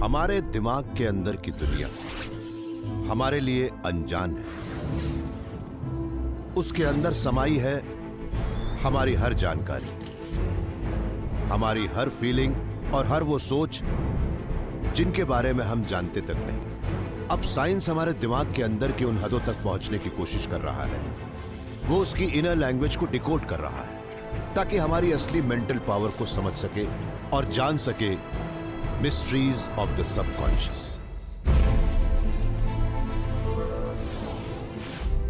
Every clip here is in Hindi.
हमारे दिमाग के अंदर की दुनिया हमारे लिए अनजान है। उसके अंदर समाई है हमारी हर जानकारी, हमारी हर फीलिंग और हर वो सोच जिनके बारे में हम जानते तक नहीं। अब साइंस हमारे दिमाग के अंदर की उन हदों तक पहुंचने की कोशिश कर रहा है। वो उसकी इनर लैंग्वेज को डिकोड कर रहा है ताकि हमारी असली मेंटल पावर को समझ सके और जान सके mysteries of the subconscious.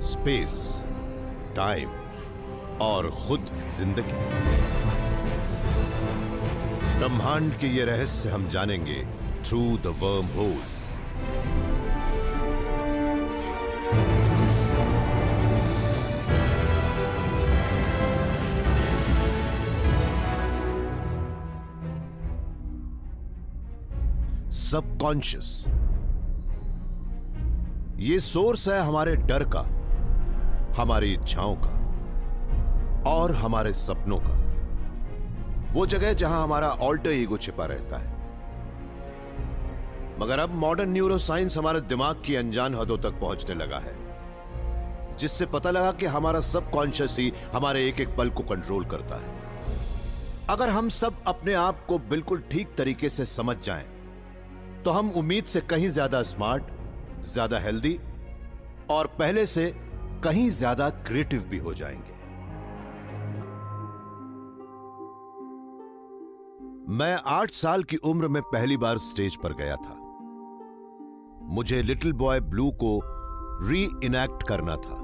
Space, time और खुद जिंदगी, ब्रह्मांड के ये रहस्य हम जानेंगे through the worm hole. Subconscious ये सोर्स है हमारे डर का, हमारी इच्छाओं का और हमारे सपनों का। वो जगह जहां हमारा ऑल्टर ईगो छिपा रहता है। मगर अब मॉडर्न न्यूरो साइंस हमारे दिमाग की अनजान हदों तक पहुंचने लगा है, जिससे पता लगा कि हमारा सबकॉन्शियस ही हमारे एक एक पल को कंट्रोल करता है। अगर हम सब अपने आप को बिल्कुल ठीक तरीके से समझ जाएं, तो हम उम्मीद से कहीं ज्यादा स्मार्ट, ज्यादा हेल्दी और पहले से कहीं ज्यादा क्रिएटिव भी हो जाएंगे। मैं 8 साल की उम्र में पहली बार स्टेज पर गया था। मुझे लिटिल बॉय ब्लू को री इनैक्ट करना था।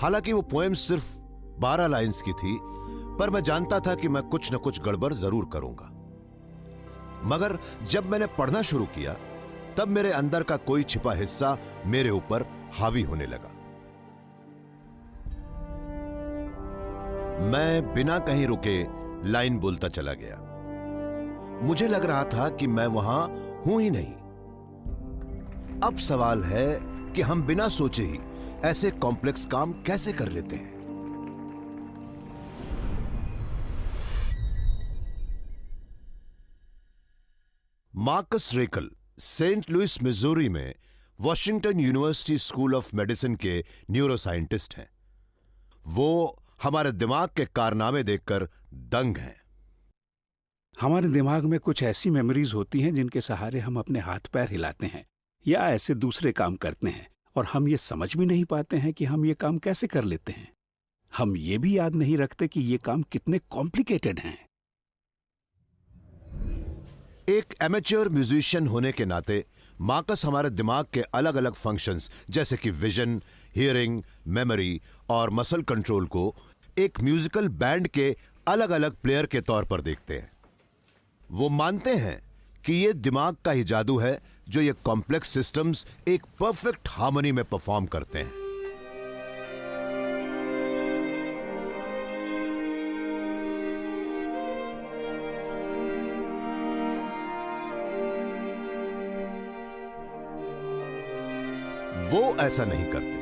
हालांकि वो पोएम सिर्फ 12 लाइंस की थी, पर मैं जानता था कि मैं कुछ न कुछ गड़बड़ जरूर करूंगा। मगर जब मैंने पढ़ना शुरू किया, तब मेरे अंदर का कोई छिपा हिस्सा मेरे ऊपर हावी होने लगा। मैं बिना कहीं रुके लाइन बोलता चला गया। मुझे लग रहा था कि मैं वहां हूं ही नहीं। अब सवाल है कि हम बिना सोचे ही ऐसे कॉम्प्लेक्स काम कैसे कर लेते हैं। मार्कस रेकल सेंट लुइस मिजोरी में Washington university school of medicine के न्यूरोसाइंटिस्ट हैं। वो हमारे दिमाग के कारनामे देखकर दंग हैं। हमारे दिमाग में कुछ ऐसी मेमोरीज होती हैं जिनके सहारे हम अपने हाथ पैर हिलाते हैं या ऐसे दूसरे काम करते हैं, और हम ये समझ भी नहीं पाते हैं कि हम ये काम कैसे कर लेते हैं। हम ये भी याद नहीं रखते कि ये काम कितने कॉम्प्लिकेटेड हैं। एक एमेच्योर म्यूजिशियन होने के नाते मार्कस हमारे दिमाग के अलग अलग फंक्शंस जैसे कि विजन, हियरिंग, मेमोरी और मसल कंट्रोल को एक म्यूजिकल बैंड के अलग अलग प्लेयर के तौर पर देखते हैं। वो मानते हैं कि ये दिमाग का ही जादू है जो ये कॉम्प्लेक्स सिस्टम्स एक परफेक्ट हार्मनी में परफॉर्म करते हैं। वो ऐसा नहीं करते।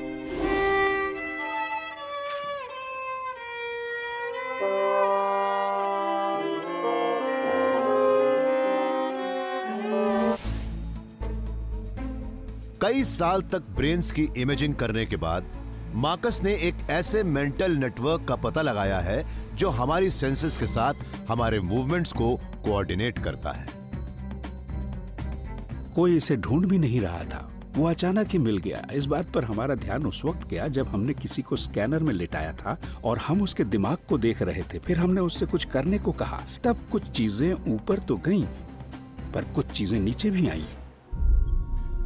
कई साल तक ब्रेन्स की इमेजिंग करने के बाद मार्कस ने एक ऐसे मेंटल नेटवर्क का पता लगाया है जो हमारी सेंसेस के साथ हमारे मूवमेंट्स को कोऑर्डिनेट करता है। कोई इसे ढूंढ भी नहीं रहा था, वो अचानक ही मिल गया। इस बात पर हमारा ध्यान उस वक्त गया जब हमने किसी को स्कैनर में लिटाया था और हम उसके दिमाग को देख रहे थे। फिर हमने उससे कुछ करने को कहा। तब कुछ चीजें ऊपर तो गईं, पर कुछ चीजें नीचे भी आईं।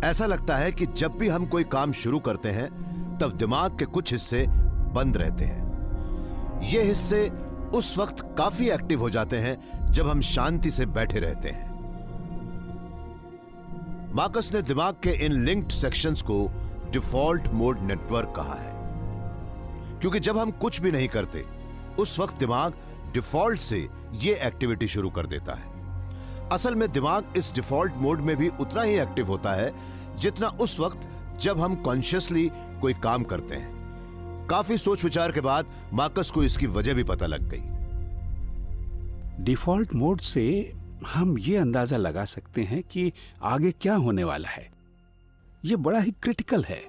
ऐसा लगता है कि जब भी हम कोई काम शुरू करते हैं, तब दिमाग के कुछ हिस्से बंद रहते हैं। ये हिस्से उस वक्त काफी एक्टिव हो जाते हैं जब हम शांति से बैठे रहते हैं। मार्कस ने दिमाग के इन लिंक्ड सेक्शंस को डिफॉल्ट मोड नेटवर्क कहा है, क्योंकि जब हम कुछ भी नहीं करते, उस वक्त दिमाग डिफॉल्ट से ये एक्टिविटी शुरू कर देता है। असल में दिमाग इस डिफॉल्ट मोड में भी उतना ही एक्टिव होता है जितना उस वक्त जब हम कॉन्शियसली कोई काम करते हैं। काफी सोच विचार के बाद मार्कस को इसकी वजह भी पता लग गई। डिफॉल्ट मोड से हम ये अंदाजा लगा सकते हैं कि आगे क्या होने वाला है। ये बड़ा ही क्रिटिकल है।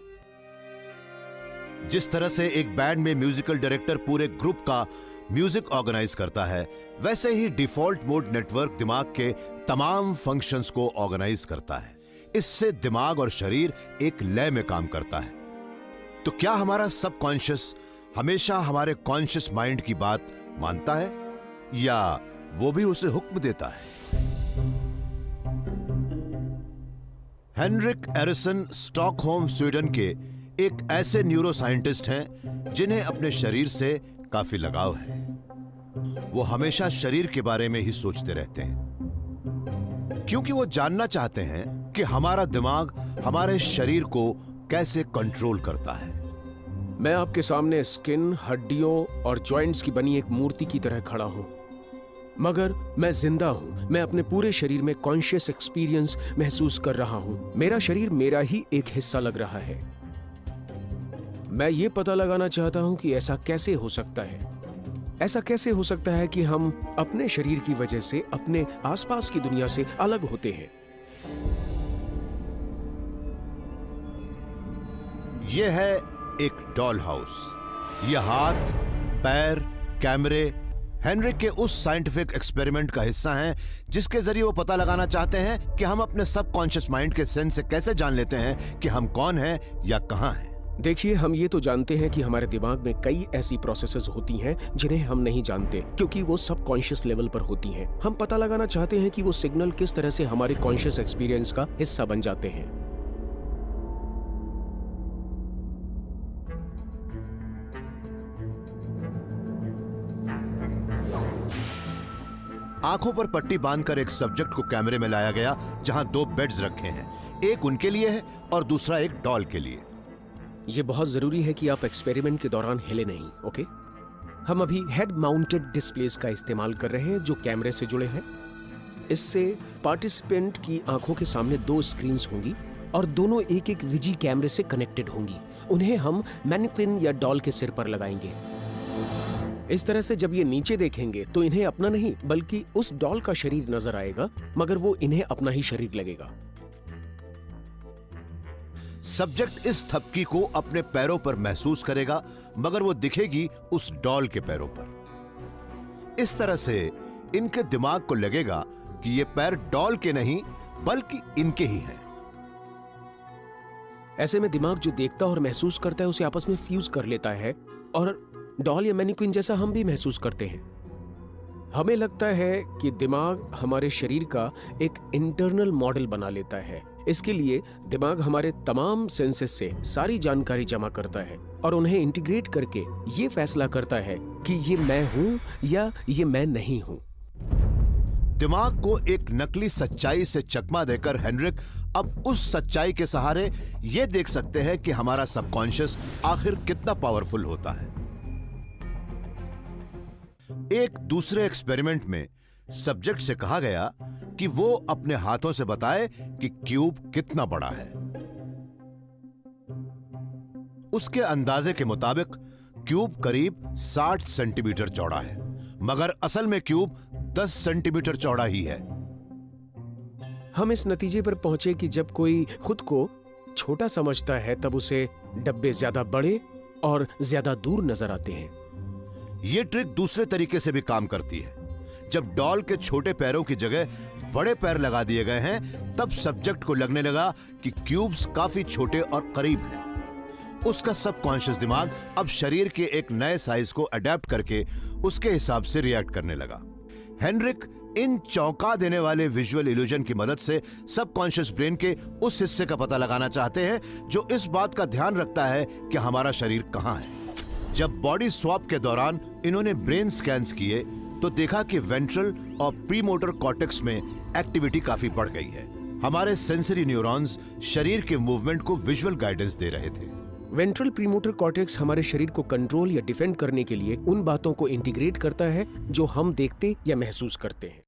जिस तरह से एक बैंड में म्यूजिकल डायरेक्टर पूरे ग्रुप का म्यूजिक ऑर्गेनाइज करता है, वैसे ही डिफॉल्ट मोड नेटवर्क दिमाग के तमाम फंक्शंस को ऑर्गेनाइज करता है। इससे दिमाग और शरीर एक लय में काम करता है। तो क्या हमारा सबकॉन्शियस हमेशा हमारे कॉन्शियस माइंड की बात मानता है, या वो भी उसे हुक्म देता है? हेनरिक एरिसन स्टॉकहोम, स्वीडन के एक ऐसे न्यूरो साइंटिस्ट हैं जिन्हें अपने शरीर से काफी लगाव है। वो हमेशा शरीर के बारे में ही सोचते रहते हैं, क्योंकि वो जानना चाहते हैं कि हमारा दिमाग हमारे शरीर को कैसे कंट्रोल करता है। मैं आपके सामने स्किन, हड्डियों और जॉइंट्स की बनी एक मूर्ति की तरह खड़ा हूं, मगर मैं जिंदा हूं। मैं अपने पूरे शरीर में कॉन्शियस एक्सपीरियंस महसूस कर रहा हूं। मेरा शरीर मेरा ही एक हिस्सा लग रहा है। मैं ये पता लगाना चाहता हूं कि ऐसा कैसे हो सकता है। ऐसा कैसे हो सकता है कि हम अपने शरीर की वजह से अपने आसपास की दुनिया से अलग होते हैं। यह है एक डॉल हाउस। यह हाथ, पैर, कैमरे हेनरिक के उस साइंटिफिक एक्सपेरिमेंट का हिस्सा हैं जिसके जरिए वो पता लगाना चाहते हैं कि हम अपने सबकॉन्शियस माइंड के सेंस से कैसे जान लेते हैं कि हम कौन हैं या कहां हैं। देखिए, हम ये तो जानते हैं कि हमारे दिमाग में कई ऐसी प्रोसेसेस होती हैं जिन्हें हम नहीं जानते, क्योंकि वो सबकॉन्शियस लेवल पर होती हैं। हम पता लगाना चाहते हैं कि वो सिग्नल किस तरह से हमारे कॉन्शियस एक्सपीरियंस का हिस्सा बन जाते हैं। आंखों पर पट्टी बांधकर एक सब्जेक्ट को कैमरे में लाया गया, जहां 2 बेड्स रखे हैं, एक उनके लिए है और दूसरा एक डॉल के लिए। ये बहुत जरूरी है कि आप एक्सपेरिमेंट के दौरान हिले नहीं, ओके? हम अभी हेड माउंटेड डिस्प्लेस का इस्तेमाल कर रहे हैं जो कैमरे से जुड़े हैं। इससे पार्टिसिपेंट की आंखों के सामने 2 स्क्रीन्स होंगी और दोनों एक विजी कैमरे से कनेक्टेड होंगी। उन्हें हम मैनिक्विन या डॉल के सिर पर लगाएंगे। इस तरह से जब ये नीचे देखेंगे तो इन्हें अपना नहीं बल्कि उस डॉल का शरीर नजर आएगा, मगर वो इन्हें अपना ही शरीर लगेगा। सब्जेक्ट इस थपकी को अपने पैरों पर महसूस करेगा, मगर वो दिखेगी उस डॉल के पैरों पर। इस तरह से इनके दिमाग को लगेगा कि ये पैर डॉल के नहीं बल्कि इनके ही हैं। ऐसे में दिमाग जो देखता और महसूस करता है उसे आपस में फ्यूज कर लेता है और डॉल या मैनिक्विन जैसा हम भी महसूस करते हैं। हमें लगता है कि दिमाग हमारे शरीर का एक इंटरनल मॉडल बना लेता है। इसके लिए दिमाग हमारे तमाम सेंसेस से सारी जानकारी जमा करता है और उन्हें इंटीग्रेट करके ये फैसला करता है कि ये मैं हूं या ये मैं नहीं हूं। दिमाग को एक नकली सच्चाई से चकमा देकर हेनरिक अब उस सच्चाई के सहारे यह देख सकते हैं कि हमारा सबकॉन्शियस आखिर कितना पावरफुल होता है। एक दूसरे एक्सपेरिमेंट में सब्जेक्ट से कहा गया कि वो अपने हाथों से बताए कि क्यूब कितना बड़ा है। उसके अंदाजे के मुताबिक क्यूब करीब 60 सेंटीमीटर चौड़ा है, मगर असल में क्यूब 10 सेंटीमीटर चौड़ा ही है। हम इस नतीजे पर पहुंचे कि जब कोई खुद को छोटा समझता है तब उसे डब्बे ज्यादा बड़े और ज्यादा दूर नजर आते हैं। यह ट्रिक दूसरे तरीके से भी काम करती है। जब डॉल के छोटे पैरों की जगह बड़े पैर लगा दिए गए हैं, तब सब्जेक्ट को लगने लगा कि क्यूब्स काफी छोटे और करीब हैं। उसका सबकॉन्शियस दिमाग अब शरीर के एक नए साइज को अडेप्ट करके उसके हिसाब से रिएक्ट करने लगा। हेनरिक इन चौंका देने वाले विजुअल इल्यूजन की मदद से सबकॉन्शियस ब्रेन के उस हिस्से का पता लगाना चाहते हैं जो इस बात का ध्यान रखता है कि हमारा शरीर कहां है। जब बॉडी स्वैप के दौरान इन्होंने ब्रेन स्कैन्स किए तो देखा कि वेंट्रल और प्रीमोटर कॉर्टेक्स में एक्टिविटी काफी बढ़ गई है। हमारे सेंसरी न्यूरॉन्स शरीर के मूवमेंट को विजुअल गाइडेंस दे रहे थे। वेंट्रल प्रीमोटर कॉर्टेक्स हमारे शरीर को कंट्रोल या डिफेंड करने के लिए उन बातों को इंटीग्रेट करता है जो हम देखते या महसूस करते हैं।